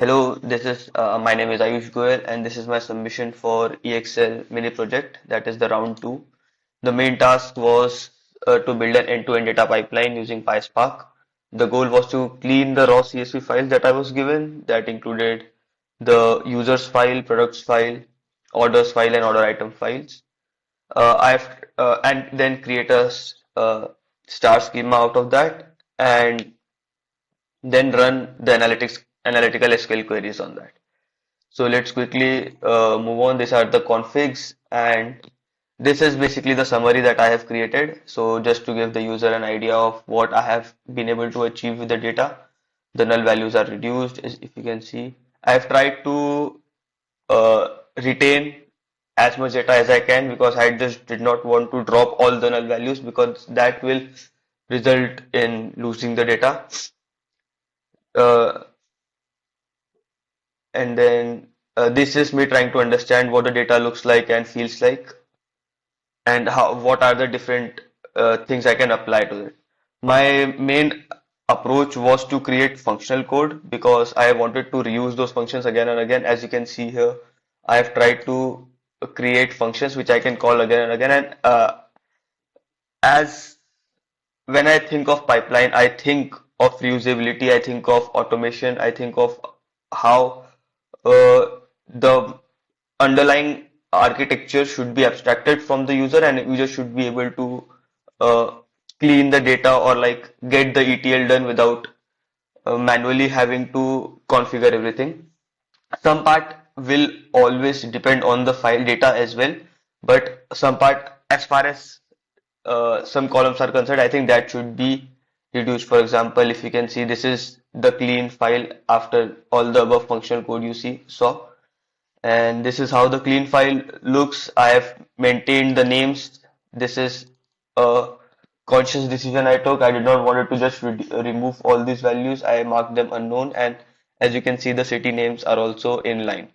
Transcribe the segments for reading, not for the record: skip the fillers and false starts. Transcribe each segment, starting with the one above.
Hello, this is my name is Ayush Goyal, and this is my submission for EXL Mini Project, that is the round two. The main task was to build an end-to-end data pipeline using PySpark. The goal was to clean the raw CSV files that I was given, that included the users file, products file, orders file, and order item files. And then create a star schema out of that, and then run the analytical SQL queries on that. So let's quickly move on. These are the configs, and this is basically the summary that I have created. So just to give the user an idea of what I have been able to achieve with the data, the null values are reduced, as if you can see. I have tried to retain as much data as I can because I just did not want to drop all the null values because that will result in losing the data. Uh, and then this is me trying to understand what the data looks like and feels like, and how what are the different things I can apply to it. My main approach was to create functional code because I wanted to reuse those functions again and again. As you can see here, I have tried to create functions which I can call again and again. And as when I think of pipeline, I think of reusability, I think of automation, I think of how the underlying architecture should be abstracted from the user, and user should be able to uh, clean the data or like get the ETL done without manually having to configure everything. Some part will always depend on the file data as well, but some part, as far as some columns are concerned, I think that should be reduced. For example, if you can see, this is the clean file after all the above functional code you saw, and this is how the clean file looks. I have maintained the names. This is a conscious decision I took. I did not want to just remove all these values. I marked them unknown, and as you can see, the city names are also in line.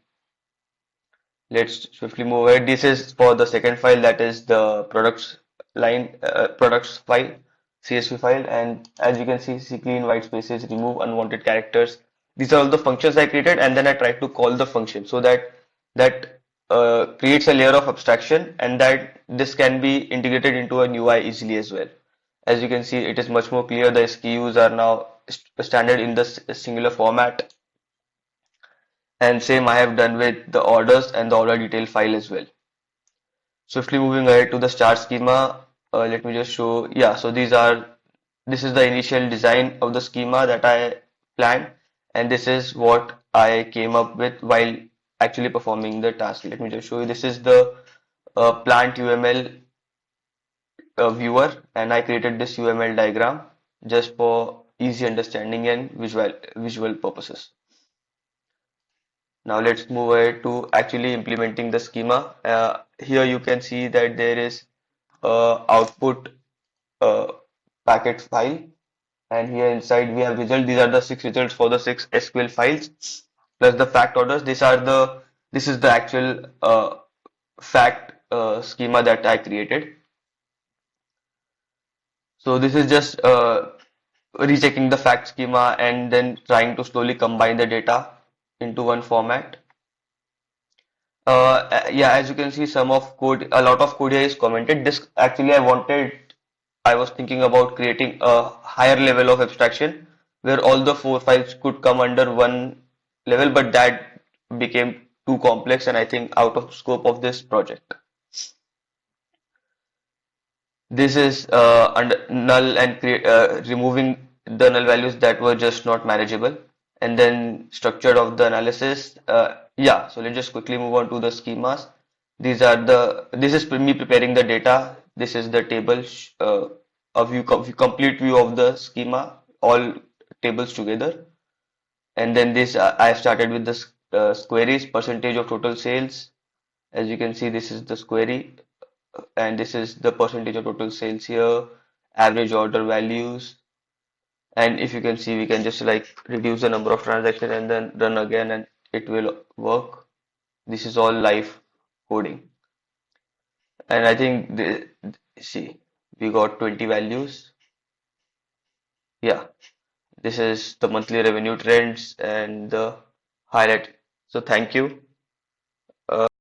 Let's swiftly move ahead. This is for the second file, that is the products file, CSV file, and as you can see clean white spaces, remove unwanted characters. These are all the functions I created, and then I tried to call the function so that creates a layer of abstraction, and that this can be integrated into a UI easily as well. As you can see, it is much more clear. The SKUs are now standard in the singular format, and same I have done with the orders and the order detail file as well. Swiftly moving ahead to the star schema, let me just show. Yeah, so this is the initial design of the schema that I planned, and this is what I came up with while actually performing the task. Let me just show you. This is the plant UML viewer, and I created this UML diagram just for easy understanding and visual purposes. Now let's move ahead to actually implementing the schema. Here you can see that there is output uh, packet file, and here inside we have result. These are the six results for the six SQL files plus the fact orders. This is the actual fact schema that I created. So this is just rechecking the fact schema and then trying to slowly combine the data into one format. Yeah, as you can see, a lot of code here is commented. This actually I was thinking about creating a higher level of abstraction where all the four files could come under one level, but that became too complex and I think out of scope of this project. This is under null and removing the null values that were just not manageable, and then structure of the analysis. Yeah, so let's just quickly move on to the schemas. This is me preparing the data. This is the table, complete view of the schema, all tables together. And then this, I have started with the queries, percentage of total sales. As you can see, this is the query, and this is the percentage of total sales here, average order values. And if you can see, we can just like reduce the number of transactions and then run again, and it will work. This is all live coding. And I think see, we got 20 values. Yeah, this is the monthly revenue trends and the highlight. So thank you.